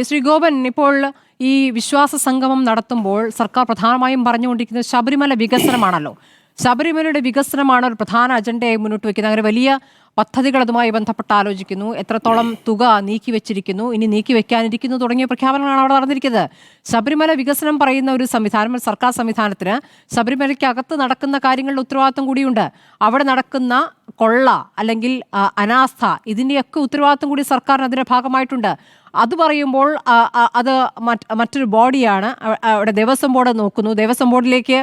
ശ്രീ ഗോപൻ, ഇപ്പോൾ ഈ വിശ്വാസ സംഗമം നടത്തുമ്പോൾ സർക്കാർ പ്രധാനമായും പറഞ്ഞുകൊണ്ടിരിക്കുന്നത് ശബരിമല വികസനമാണല്ലോ. ശബരിമലയുടെ വികസനമാണ് ഒരു പ്രധാന അജണ്ടയായി മുന്നോട്ട് വയ്ക്കുന്നത്. അങ്ങനെ വലിയ പദ്ധതികൾ അതുമായി ബന്ധപ്പെട്ട് ആലോചിക്കുന്നു. എത്രത്തോളം തുക നീക്കിവെച്ചിരിക്കുന്നു, ഇനി നീക്കിവെക്കാനിരിക്കുന്നു തുടങ്ങിയ പ്രഖ്യാപനങ്ങളാണ് അവിടെ നടന്നിരിക്കുന്നത്. ശബരിമല വികസനം പറയുന്ന ഒരു സംവിധാനം, സർക്കാർ സംവിധാനത്തിന് ശബരിമലയ്ക്കകത്ത് നടക്കുന്ന കാര്യങ്ങളുടെ ഉത്തരവാദിത്വം കൂടിയുണ്ട്. അവിടെ നടക്കുന്ന കൊള്ള അല്ലെങ്കിൽ അനാസ്ഥ, ഇതിൻ്റെയൊക്കെ ഉത്തരവാദിത്വം കൂടി സർക്കാരിന് അതിൻ്റെ ഭാഗമായിട്ടുണ്ട്. അത് പറയുമ്പോൾ അത് മറ്റൊരു ബോഡിയാണ്. അവിടെ ദേവസ്വം ബോർഡ് നോക്കുന്നു. ദേവസ്വം ബോർഡിലേക്ക്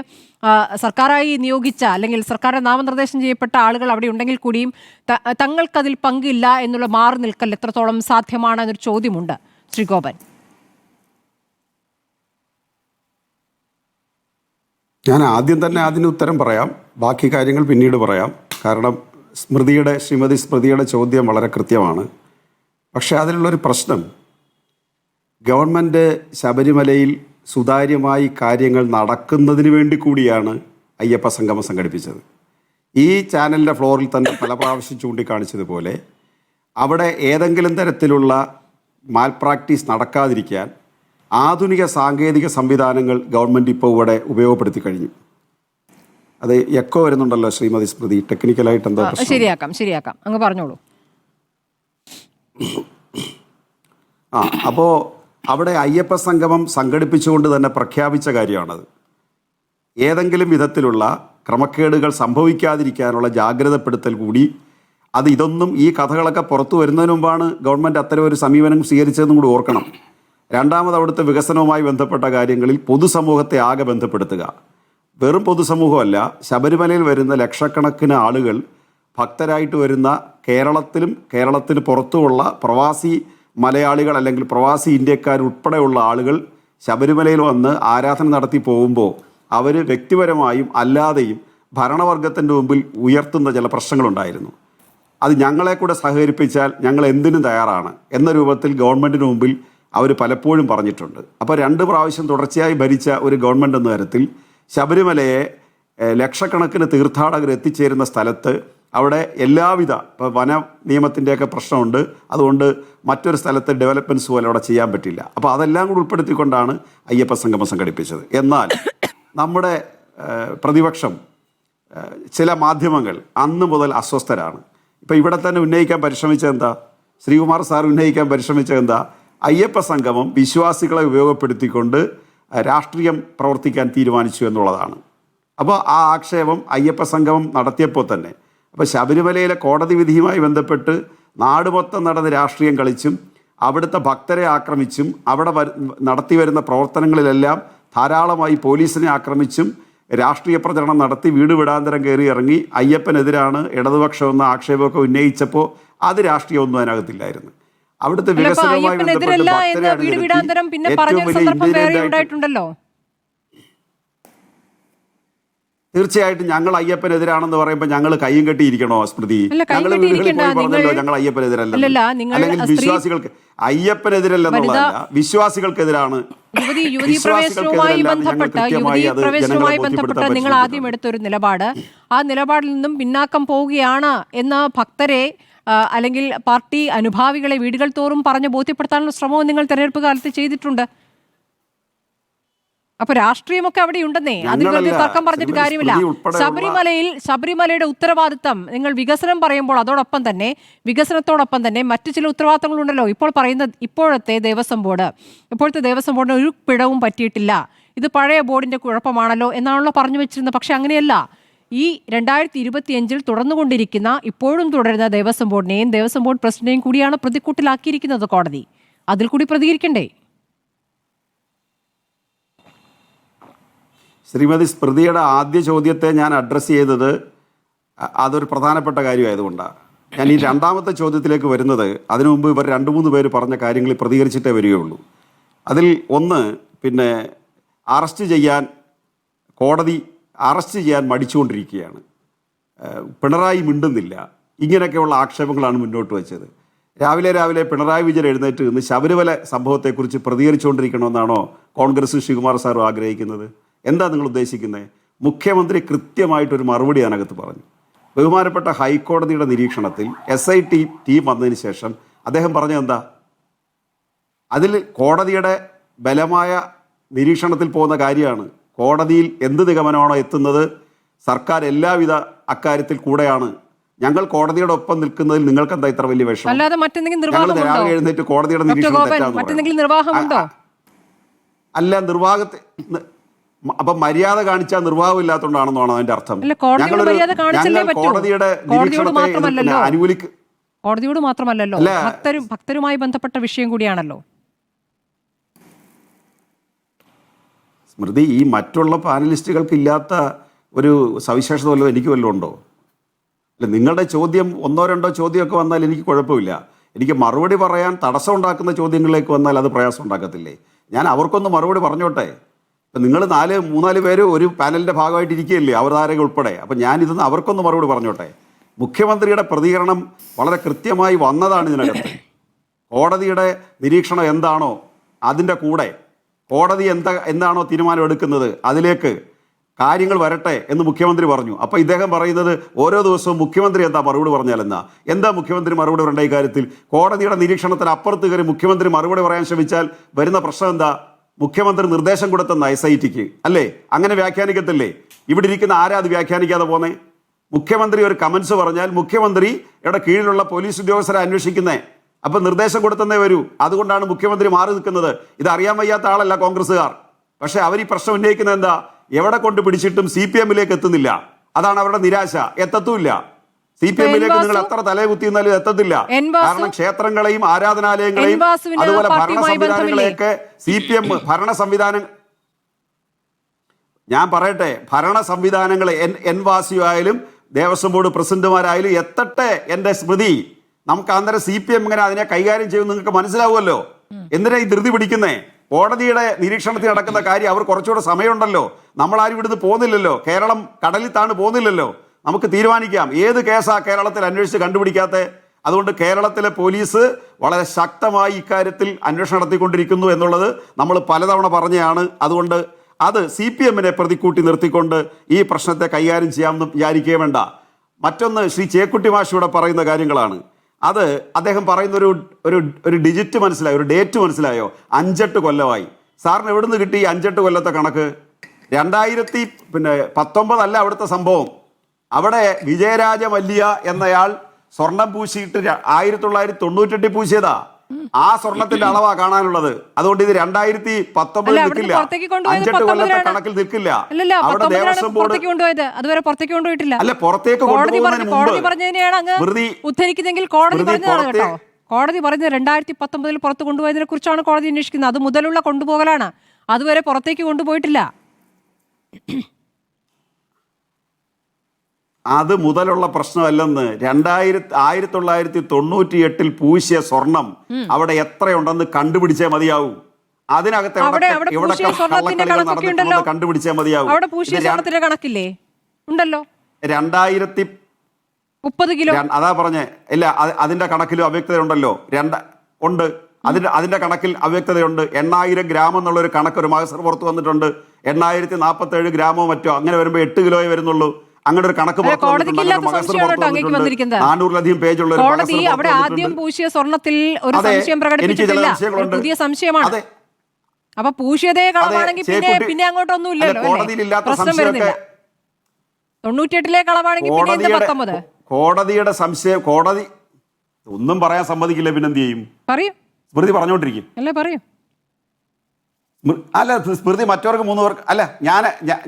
സർക്കാരായി നിയോഗിച്ച അല്ലെങ്കിൽ സർക്കാരിന്റെ നാമനിർദ്ദേശം ചെയ്യപ്പെട്ട ആളുകൾ അവിടെ ഉണ്ടെങ്കിൽ കൂടിയും തങ്ങൾക്കതിൽ പങ്കില്ല എന്നുള്ള മാറി നിൽക്കൽ എത്രത്തോളം സാധ്യമാണ് എന്നൊരു ചോദ്യമുണ്ട്. ശ്രീ ഗോപൻ, ഞാൻ ആദ്യം തന്നെ അതിന് ഉത്തരം പറയാം, ബാക്കി കാര്യങ്ങൾ പിന്നീട് പറയാം. കാരണം ശ്രീമതി സ്മൃതിയുടെ ചോദ്യം വളരെ കൃത്യമാണ്. പക്ഷേ അതിലുള്ളൊരു പ്രശ്നം, ഗവൺമെൻറ് ശബരിമലയിൽ സുതാര്യമായി കാര്യങ്ങൾ നടക്കുന്നതിന് വേണ്ടി കൂടിയാണ് അയ്യപ്പ സംഗമം സംഘടിപ്പിച്ചത്. ഈ ചാനലിൻ്റെ ഫ്ലോറിൽ തന്നെ പല പ്രാവശ്യം ചൂണ്ടിക്കാണിച്ചതുപോലെ അവിടെ ഏതെങ്കിലും തരത്തിലുള്ള മാൽ പ്രാക്ടീസ് നടക്കാതിരിക്കാൻ ആധുനിക സാങ്കേതിക സംവിധാനങ്ങൾ ഗവൺമെൻറ് ഇപ്പോൾ ഇവിടെ ഉപയോഗപ്പെടുത്തി കഴിഞ്ഞു. അത് എക്കോ വരുന്നുണ്ടല്ലോ ശ്രീമതി സ്മൃതി, ടെക്നിക്കലായിട്ട് എന്താ? ശരിയാക്കാം അങ്ങ് പറഞ്ഞോളൂ. അപ്പോൾ അവിടെ അയ്യപ്പ സംഗമം സംഘടിപ്പിച്ചുകൊണ്ട് തന്നെ പ്രഖ്യാപിച്ച കാര്യമാണത്. ഏതെങ്കിലും വിധത്തിലുള്ള ക്രമക്കേടുകൾ സംഭവിക്കാതിരിക്കാനുള്ള ജാഗ്രതപ്പെടുത്തൽ കൂടി, ഇതൊന്നും ഈ കഥകളൊക്കെ പുറത്തു വരുന്നതിന് മുമ്പാണ് ഗവൺമെൻറ് അത്തരം ഒരു സമീപനം സ്വീകരിച്ചതെന്നും കൂടി ഓർക്കണം. രണ്ടാമത് അവിടുത്തെ വികസനവുമായി ബന്ധപ്പെട്ട കാര്യങ്ങളിൽ പൊതുസമൂഹത്തെ ആകെ ബന്ധപ്പെടുത്തുക. വെറും പൊതുസമൂഹമല്ല, ശബരിമലയിൽ വരുന്ന ലക്ഷക്കണക്കിന് ആളുകൾ ഭക്തരായിട്ട് വരുന്ന കേരളത്തിലും കേരളത്തിന് പുറത്തുമുള്ള പ്രവാസി മലയാളികൾ അല്ലെങ്കിൽ പ്രവാസി ഇന്ത്യക്കാർ ഉൾപ്പെടെയുള്ള ആളുകൾ ശബരിമലയിൽ വന്ന് ആരാധന നടത്തി പോകുമ്പോൾ അവർ വ്യക്തിപരമായും അല്ലാതെയും ഭരണവർഗത്തിൻ്റെ മുമ്പിൽ ഉയർത്തുന്ന ചില പ്രശ്നങ്ങളുണ്ടായിരുന്നു. അത് ഞങ്ങളെ കൂടെ സഹകരിപ്പിച്ചാൽ ഞങ്ങൾ എന്തിനും തയ്യാറാണ് എന്ന രൂപത്തിൽ ഗവൺമെൻറ്റിന് മുമ്പിൽ അവർ പലപ്പോഴും പറഞ്ഞിട്ടുണ്ട്. അപ്പോൾ 2 പ്രാവശ്യം തുടർച്ചയായി ഭരിച്ച ഒരു ഗവൺമെൻറ് എന്ന തരത്തിൽ ശബരിമലയെ ലക്ഷക്കണക്കിന് തീർത്ഥാടകർ എത്തിച്ചേരുന്ന സ്ഥലത്ത് അവിടെ എല്ലാവിധ, ഇപ്പോൾ വന നിയമത്തിൻ്റെയൊക്കെ പ്രശ്നമുണ്ട്, അതുകൊണ്ട് മറ്റൊരു സ്ഥലത്ത് ഡെവലപ്മെൻറ്റ്സ് പോലെ അവിടെ ചെയ്യാൻ പറ്റില്ല. അപ്പോൾ അതെല്ലാം കൂടി ഉൾപ്പെടുത്തിക്കൊണ്ടാണ് അയ്യപ്പ സംഗമം സംഘടിപ്പിച്ചത്. എന്നാൽ നമ്മുടെ പ്രതിപക്ഷം, ചില മാധ്യമങ്ങൾ അന്ന് മുതൽ അസ്വസ്ഥരാണ്. ഇപ്പോൾ ഇവിടെ തന്നെ ഉന്നയിക്കാൻ പരിശ്രമിച്ചതെന്താ, ശ്രീകുമാർ സാർ ഉന്നയിക്കാൻ പരിശ്രമിച്ചതെന്താ, അയ്യപ്പ സംഗമം വിശ്വാസികളെ ഉപയോഗപ്പെടുത്തിക്കൊണ്ട് രാഷ്ട്രീയം പ്രവർത്തിക്കാൻ തീരുമാനിച്ചു എന്നുള്ളതാണ്. അപ്പോൾ ആ ആക്ഷേപം അയ്യപ്പ സംഗമം നടത്തിയപ്പോൾ തന്നെ, അപ്പോൾ ശബരിമലയിലെ കോടതി വിധിയുമായി ബന്ധപ്പെട്ട് നാട് മൊത്തം നടന്ന് രാഷ്ട്രീയം കളിച്ചും അവിടുത്തെ ഭക്തരെ ആക്രമിച്ചും അവിടെ നടത്തി വരുന്ന പ്രവർത്തനങ്ങളിലെല്ലാം ധാരാളമായി പോലീസിനെ ആക്രമിച്ചും രാഷ്ട്രീയ പ്രചരണം നടത്തി വീട് വിടാന്തരം കയറി ഇറങ്ങി അയ്യപ്പനെതിരാണ് ഇടതുപക്ഷം എന്ന ആക്ഷേപമൊക്കെ ഉന്നയിച്ചപ്പോൾ അത് രാഷ്ട്രീയമൊന്നും അതിനകത്തില്ലായിരുന്നു. അവിടുത്തെ വികസനവുമായി ബന്ധപ്പെട്ട് തീർച്ചയായിട്ടും ഞങ്ങൾ അയ്യപ്പനെതിരാണെന്ന് പറയുമ്പോൾ ഞങ്ങൾ കയ്യും കെട്ടിയിരിക്കണോ സ്മൃതി? ഞങ്ങൾ വീടുകളിൽ പോയി പറഞ്ഞല്ലോ ഞങ്ങൾ അയ്യപ്പനെതിരല്ല, അല്ലെങ്കിൽ വിശ്വാസികൾക്ക് അയ്യപ്പനെതിരല്ലെന്നുള്ളതല്ല, വിശ്വാസികൾക്കെതിരാണ്. യുവതി പ്രവേശനവുമായി ബന്ധപ്പെട്ട് നിങ്ങൾ ആദ്യം എടുത്തൊരു നിലപാട്, ആ നിലപാടിൽ നിന്നും പിന്നാക്കം പോവുകയാണ് എന്ന് ഭക്തരെ അല്ലെങ്കിൽ പാർട്ടി അനുഭാവികളെ വീടുകൾ തോറും പറഞ്ഞ് ബോധ്യപ്പെടുത്താനുള്ള ശ്രമവും നിങ്ങൾ തെരഞ്ഞെടുപ്പ് കാലത്ത് ചെയ്തിട്ടുണ്ട്. അപ്പൊ രാഷ്ട്രീയമൊക്കെ അവിടെ ഉണ്ടെന്നേ, അതിൽ തർക്കം പറഞ്ഞിട്ട് കാര്യമില്ല. ശബരിമലയുടെ ഉത്തരവാദിത്തം നിങ്ങൾ വികസനം പറയുമ്പോൾ അതോടൊപ്പം തന്നെ വികസനത്തോടൊപ്പം തന്നെ മറ്റു ചില ഉത്തരവാദിത്തങ്ങളുണ്ടല്ലോ. ഇപ്പോൾ പറയുന്ന ഇപ്പോഴത്തെ ദേവസ്വം ബോർഡിന് ഒരു പിഴവും പറ്റിയിട്ടില്ല, ഇത് പഴയ ബോർഡിന്റെ കുഴപ്പമാണല്ലോ എന്നാണല്ലോ പറഞ്ഞു വെച്ചിരുന്നത്. പക്ഷെ അങ്ങനെയല്ല. ഈ 2025 തുടർന്നുകൊണ്ടിരിക്കുന്ന, ഇപ്പോഴും തുടരുന്ന ദേവസ്വം ബോർഡിനെയും ദേവസ്വം ബോർഡ് പ്രസിഡന്റിനെയും കൂടിയാണ് പ്രതിക്കൂട്ടിലാക്കിയിരിക്കുന്നത് കോടതി. അതിൽ കൂടി പ്രതികരിക്കണ്ടേ? ശ്രീമതി സ്മൃതിയുടെ ആദ്യ ചോദ്യത്തെ ഞാൻ അഡ്രസ്സ് ചെയ്തത് അതൊരു പ്രധാനപ്പെട്ട കാര്യമായതുകൊണ്ടാണ്. ഞാൻ ഈ രണ്ടാമത്തെ ചോദ്യത്തിലേക്ക് വരുന്നത്, അതിനു മുമ്പ് ഇവർ 2-3 പേര് പറഞ്ഞ കാര്യങ്ങളിൽ പ്രതികരിച്ചിട്ടേ വരികയുള്ളൂ. അതിൽ ഒന്ന്, കോടതി അറസ്റ്റ് ചെയ്യാൻ മടിച്ചുകൊണ്ടിരിക്കുകയാണ്, പിണറായി മിണ്ടുന്നില്ല, ഇങ്ങനെയൊക്കെയുള്ള ആക്ഷേപങ്ങളാണ് മുന്നോട്ട് വെച്ചത്. രാവിലെ പിണറായി വിജയൻ എഴുന്നേറ്റ് നിന്ന് ശബരിമല സംഭവത്തെക്കുറിച്ച് പ്രതികരിച്ചുകൊണ്ടിരിക്കണമെന്നാണോ കോൺഗ്രസ് ശ്രീകുമാർ സാർ ആഗ്രഹിക്കുന്നത്? എന്താ നിങ്ങൾ ഉദ്ദേശിക്കുന്നത്? മുഖ്യമന്ത്രി കൃത്യമായിട്ടൊരു മറുപടി അതിനകത്ത് പറഞ്ഞു. ബഹുമാനപ്പെട്ട ഹൈക്കോടതിയുടെ നിരീക്ഷണത്തിൽ SIT ടീം വന്നതിന് ശേഷം അദ്ദേഹം പറഞ്ഞത് എന്താ? അതിൽ കോടതിയുടെ ബലമായ നിരീക്ഷണത്തിൽ പോകുന്ന കാര്യമാണ്. കോടതിയിൽ എന്ത് നിഗമനമാണോ എത്തുന്നത്, സർക്കാർ എല്ലാവിധ അക്കാര്യത്തിൽ കൂടെയാണ്. ഞങ്ങൾ കോടതിയുടെ ഒപ്പം നിൽക്കുന്നതിൽ നിങ്ങൾക്ക് എന്താ ഇത്ര വലിയ വിഷമം? അല്ലാതെ മറ്റെന്തെങ്കിലും ഞങ്ങൾ നിർവാഹമുണ്ടോ? രാവിലെ എഴുന്നേറ്റ് കോടതിയുടെ ഡോക്ടർ നിരീക്ഷണം ഗോപൻ, തെറ്റാന്ന് മറ്റെന്തെങ്കിലും പറയണം. നിർവാഹമുണ്ടോ? അല്ല, അപ്പൊ മര്യാദ കാണിച്ചാൽ നിർവാഹം ഇല്ലാത്തതുകൊണ്ടാണെന്നാണ് അതിന്റെ അർത്ഥം. അല്ല, കോടതിയോട് മര്യാദ കാണിച്ചല്ലേ ഞങ്ങൾ പറ്റൂ. കോടതിയുടെ കോടതിയോട് നിരീക്ഷണത്തെ മാത്രമല്ലല്ലോ. അനുകൂലിക്ക് കോടതിയോട് മാത്രമല്ലല്ലോ, അല്ല. ഭക്തരുമായി ബന്ധപ്പെട്ട വിഷയം കൂടിയാണല്ലോ. സ്മൃതി, ഈ മറ്റുള്ള പാനലിസ്റ്റുകൾക്ക് ഇല്ലാത്ത ഒരു സവിശേഷത വല്ലതും എനിക്ക് വല്ലതും ഉണ്ടോ? അല്ല, നിങ്ങളുടെ ചോദ്യം ഒന്നോ രണ്ടോ ചോദ്യമൊക്കെ വന്നാൽ എനിക്ക് കുഴപ്പമില്ല. എനിക്ക് മറുപടി പറയാൻ തടസ്സം ഉണ്ടാക്കുന്ന ചോദ്യങ്ങളിലേക്ക് വന്നാൽ അത് പ്രയാസം ഉണ്ടാക്കത്തില്ലേ? ഞാൻ അവർക്കൊന്ന് മറുപടി പറഞ്ഞോട്ടെ. ഇപ്പം നിങ്ങൾ മൂന്നാല് പേര് ഒരു പാനലിൻ്റെ ഭാഗമായിട്ട് ഇരിക്കുകയല്ലേ, അവതാരക ഉൾപ്പെടെ. അപ്പം ഞാനിതൊന്ന് അവർക്കൊന്ന് മറുപടി പറഞ്ഞോട്ടെ. മുഖ്യമന്ത്രിയുടെ പ്രതികരണം വളരെ കൃത്യമായി വന്നതാണ് ഇതിനകത്ത്. കോടതിയുടെ നിരീക്ഷണം എന്താണോ അതിൻ്റെ കൂടെ കോടതി എന്താണോ തീരുമാനം എടുക്കുന്നത് അതിലേക്ക് കാര്യങ്ങൾ വരട്ടെ എന്ന് മുഖ്യമന്ത്രി പറഞ്ഞു. അപ്പോൾ ഇദ്ദേഹം പറയുന്നത് ഓരോ ദിവസവും മുഖ്യമന്ത്രി എന്താ മറുപടി പറഞ്ഞാലെന്നാ. എന്താ മുഖ്യമന്ത്രി മറുപടി പറയേണ്ട ഈ കാര്യത്തിൽ? കോടതിയുടെ നിരീക്ഷണത്തിന് അപ്പുറത്ത് കയറി മുഖ്യമന്ത്രി മറുപടി പറയാൻ ശ്രമിച്ചാൽ വരുന്ന പ്രശ്നം എന്താ? മുഖ്യമന്ത്രി നിർദ്ദേശം കൊടുത്തെന്ന SITക്ക് അല്ലേ? അങ്ങനെ വ്യാഖ്യാനിക്കത്തില്ലേ? ഇവിടെ ഇരിക്കുന്ന ആരാ അത് വ്യാഖ്യാനിക്കാതെ പോന്നേ? മുഖ്യമന്ത്രി ഒരു കമൻസ് പറഞ്ഞാൽ മുഖ്യമന്ത്രിയുടെ കീഴിലുള്ള പോലീസ് ഉദ്യോഗസ്ഥരെ അന്വേഷിക്കുന്നേ. അപ്പം നിർദ്ദേശം കൊടുത്തന്നേ വരൂ. അതുകൊണ്ടാണ് മുഖ്യമന്ത്രി മാറി നിൽക്കുന്നത്. ഇത് അറിയാൻ വയ്യാത്ത ആളല്ല കോൺഗ്രസ്സുകാർ. പക്ഷെ അവർ ഈ പ്രശ്നം ഉന്നയിക്കുന്നത് എന്താ? എവിടെ കൊണ്ട് പിടിച്ചിട്ടും CPM-ലേക്ക് എത്തുന്നില്ല. അതാണ് അവരുടെ നിരാശ. എത്തത്തുമില്ല. CPM-ലേക്ക് നിങ്ങൾ എത്ര തലകുത്തി എന്നാലും എത്തത്തില്ല. കാരണം ക്ഷേത്രങ്ങളെയും ആരാധനാലയങ്ങളെയും അതുപോലെ ഭരണ സംവിധാനങ്ങളെയൊക്കെ CPM ഭരണ സംവിധാനം, ഞാൻ പറയട്ടെ, ഭരണ സംവിധാനങ്ങളെ വാസിയായാലും ദേവസ്വം ബോർഡ് പ്രസിഡന്റുമാരായാലും എത്തട്ടെ എൻ്റെ സ്മൃതി. നമുക്ക് അന്നേരം CPM ഇങ്ങനെ അതിനെ കൈകാര്യം ചെയ്യുമെന്ന് നിങ്ങൾക്ക് മനസ്സിലാവുമല്ലോ. എന്തിനാ ഈ ധൃതി പിടിക്കുന്നേ? കോടതിയുടെ നിരീക്ഷണത്തിൽ നടക്കുന്ന കാര്യം അവർ കുറച്ചുകൂടെ സമയമുണ്ടല്ലോ. നമ്മളാരും ഇവിടുന്ന് പോകുന്നില്ലല്ലോ. കേരളം കടലിൽ താണ് പോകുന്നില്ലല്ലോ. നമുക്ക് തീരുമാനിക്കാം ഏത് കേസാ കേരളത്തിൽ അന്വേഷിച്ച് കണ്ടുപിടിക്കാത്ത. അതുകൊണ്ട് കേരളത്തിലെ പോലീസ് വളരെ ശക്തമായി ഇക്കാര്യത്തിൽ അന്വേഷണം നടത്തിക്കൊണ്ടിരിക്കുന്നു എന്നുള്ളത് നമ്മൾ പലതവണ പറഞ്ഞതാണ്. അതുകൊണ്ട് അത് CPM-നെ പ്രതിക്കൂട്ടി നിർത്തിക്കൊണ്ട് ഈ പ്രശ്നത്തെ കൈകാര്യം ചെയ്യാമെന്ന് വിചാരിക്കുകയേ വേണ്ട. മറ്റൊന്ന്, ശ്രീ ചേക്കുട്ടി മാഷിയുടെ പറയുന്ന കാര്യങ്ങളാണ്. അത് അദ്ദേഹം പറയുന്ന ഒരു ഡിജിറ്റ് മനസ്സിലായോ, ഒരു ഡേറ്റ് മനസ്സിലായോ? 5-8 കൊല്ലമായി. സാറിന് എവിടുന്ന് കിട്ടി ഈ 5-8 കൊല്ലത്തെ കണക്ക്? 2019 അല്ല അവിടുത്തെ സംഭവം. അവിടെ വിജയരാജ മല്യ എന്നയാൾ സ്വർണം പൂശിയിട്ട് 1998 പൂശിയതാ. ആ സ്വർണത്തിന്റെ അളവാ കാണാനുള്ളത്. അതുകൊണ്ട് ഇത് 2019 നിൽക്കില്ല, 5-8 കൊല്ലത്തെ കണക്കിൽ നിൽക്കില്ല. അവിടെ ദേവസ്വം ബോർഡ് അതുവരെ പുറത്തേക്ക് കൊണ്ടുപോയിട്ടില്ല. അല്ല, പുറത്തേക്ക് കൊണ്ടുപോകുന്നതിന് കോടതി പറഞ്ഞതിനെയാണ് ഉദ്ധരിക്കുന്നെങ്കിൽ കോടതി പറഞ്ഞതാണ് കേട്ടോ. കോടതി പറഞ്ഞത് 2019 പുറത്ത് കൊണ്ടുപോയതിനെ കുറിച്ചാണ് കോടതി അന്വേഷിക്കുന്നത്. അത് മുതലുള്ള കൊണ്ടുപോകലാണ്. അതുവരെ പുറത്തേക്ക് കൊണ്ടുപോയിട്ടില്ല. അത് മുതലുള്ള പ്രശ്നമല്ലെന്ന്. 1998 പൂശിയ സ്വർണം അവിടെ എത്രയുണ്ടെന്ന് കണ്ടുപിടിച്ചേ മതിയാവൂ. അതിനകത്ത് കണ്ടുപിടിച്ചേ മതിയാവൂ. അവിടെ പൂശിയ സ്വർണത്തിന്റെ കണക്കില്ലേ? ഉണ്ടല്ലോ. 2030 കിലോ. അതാ പറഞ്ഞേ. ഇല്ല, അതിന്റെ കണക്കിലും അവ്യക്തതയുണ്ടല്ലോ. ഉണ്ട്. അതിന്റെ കണക്കിൽ അവ്യക്തതയുണ്ട്. 8000 ഗ്രാം എന്നുള്ളൊരു കണക്ക് ഒരു മഹസർ പുറത്ത് വന്നിട്ടുണ്ട്. 8047 ഗ്രാമോ മറ്റോ. അങ്ങനെ വരുമ്പോൾ 8 കിലോയെ വരുന്നുള്ളൂ. അങ്ങനെ ഒരു കണക്ക് 400-ലധികം പേജുള്ള അവിടെ ആദ്യം പൂശിയ സ്വർണത്തിൽ ഒരു സംശയം പ്രകടിപ്പിച്ചിട്ടില്ല. പുതിയ സംശയമാണ്. അപ്പൊ പൂശിയതേ കളവാണെങ്കിൽ പിന്നെ അങ്ങോട്ടൊന്നും ഇല്ലല്ലോ. പ്രശ്നം വരുന്നില്ല. 98 കളവാണെങ്കിൽ പിന്നെ 19. കോടതിയുടെ സംശയം കോടതി ഒന്നും പറയാൻ സമ്മതിക്കില്ല. പിന്നെന്ത് ചെയ്യും? പറയൂ. സ്മൃതി പറഞ്ഞോണ്ടിരിക്കും. അല്ലേ, പറയൂ. അല്ല, സ്മൃതി മറ്റവർക്ക് 3 പേർക്ക് അല്ല,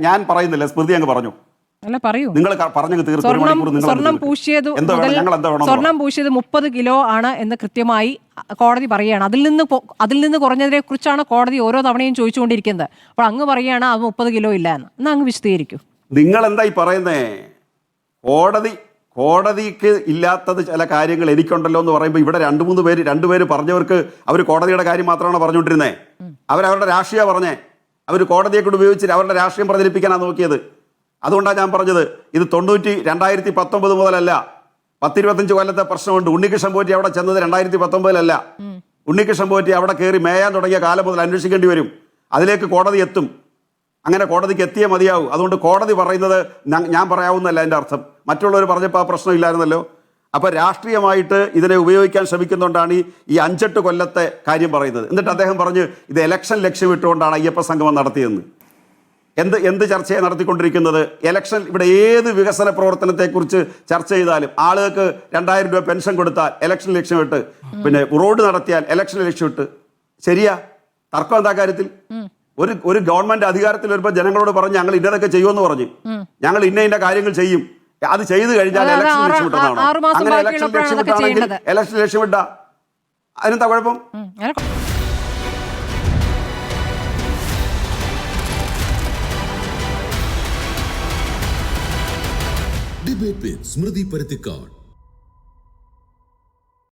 ഞാൻ പറയുന്നില്ല. സ്മൃതി അങ്ങ് പറഞ്ഞു. നിങ്ങൾ പറഞ്ഞു തീർന്നു. സ്വർണം പൂശിയത് 30 കിലോ ആണ് എന്ന് കൃത്യമായി കോടതി പറയുകയാണ്. അതിൽ നിന്ന് കുറഞ്ഞതിനെ കുറിച്ചാണ് കോടതി ഓരോ തവണയും ചോദിച്ചുകൊണ്ടിരിക്കുന്നത്. അപ്പോൾ അങ്ങ് പറയുകയാണ് അത് 30 കിലോ ഇല്ല എന്ന്. എന്നാ അങ്ങ് വിശദീകരിക്കൂ. നിങ്ങൾ എന്തായി പറയുന്നേ? കോടതിക്ക് ഇല്ലാത്തത് ചില കാര്യങ്ങൾ എനിക്കുണ്ടല്ലോ എന്ന് പറയുമ്പോൾ ഇവിടെ 2 പേര് പറഞ്ഞവർക്ക് അവർ കോടതിയുടെ കാര്യം മാത്രമാണ് പറഞ്ഞുകൊണ്ടിരുന്നത്. അവരവരുടെ രാഷ്ട്രീയ പറഞ്ഞേ. അവർ കോടതിയെ കൂടെ ഉപയോഗിച്ചിട്ട് അവരുടെ രാഷ്ട്രീയം പ്രചരിപ്പിക്കാനാണ് നോക്കിയത്. അതുകൊണ്ടാണ് ഞാൻ പറഞ്ഞത് ഇത് 2019 മുതലല്ല, 10-25 കൊല്ലത്തെ പ്രശ്നമുണ്ട്. ഉണ്ണികൃഷ്ണൻ പോറ്റി അവിടെ ചെന്നത് 2019 ഉണ്ണികൃഷ്ണൻ പോറ്റി അവിടെ കയറി മേയാൻ തുടങ്ങിയ കാലം മുതൽ അന്വേഷിക്കേണ്ടി വരും. അതിലേക്ക് കോടതി എത്തും. അങ്ങനെ കോടതിക്ക് എത്തിയേ മതിയാവും. അതുകൊണ്ട് കോടതി പറയുന്നത് ഞാൻ പറയാവുന്നല്ല എൻ്റെ അർത്ഥം. മറ്റുള്ളവർ പറഞ്ഞപ്പോൾ ആ പ്രശ്നം ഇല്ലായിരുന്നല്ലോ. അപ്പോൾ രാഷ്ട്രീയമായിട്ട് ഇതിനെ ഉപയോഗിക്കാൻ ശ്രമിക്കുന്നുകൊണ്ടാണ് ഈ 5-8 കൊല്ലത്തെ കാര്യം പറയുന്നത്. എന്നിട്ട് അദ്ദേഹം പറഞ്ഞു ഇത് ഇലക്ഷൻ ലക്ഷ്യമിട്ടുകൊണ്ടാണ് അയ്യപ്പ സംഗമം നടത്തിയെന്ന്. എന്ത് ചർച്ചയാണ് നടത്തിക്കൊണ്ടിരിക്കുന്നത്? ഇലക്ഷൻ ഇവിടെ ഏത് വികസന പ്രവർത്തനത്തെക്കുറിച്ച് ചർച്ച ചെയ്താലും ആളുകൾക്ക് 2000 രൂപ പെൻഷൻ കൊടുത്താൽ ഇലക്ഷൻ ലക്ഷ്യമിട്ട്, പിന്നെ റോഡ് നടത്തിയാൽ ഇലക്ഷൻ ലക്ഷ്യമിട്ട്. ശരിയാ? തർക്കം എന്താ കാര്യത്തിൽ? ഒരു ഗവൺമെന്റ് അധികാരത്തിൽ വരുമ്പോൾ ജനങ്ങളോട് പറഞ്ഞു ഞങ്ങൾ ഇന്നതൊക്കെ ചെയ്യുമെന്ന് പറഞ്ഞു, ഞങ്ങൾ ഇന്ന കാര്യങ്ങൾ ചെയ്യും, അത് ചെയ്തു കഴിഞ്ഞാൽ ഇലക്ഷൻ ലക്ഷ്യമിട്ടതാണോ? അങ്ങനെ ഇലക്ഷൻ ലക്ഷ്യമിട്ടാണെങ്കിൽ ഇലക്ഷൻ ലക്ഷ്യമിട്ട അതിനെന്താ കുഴപ്പം? Debate with Smriti Parathikkad.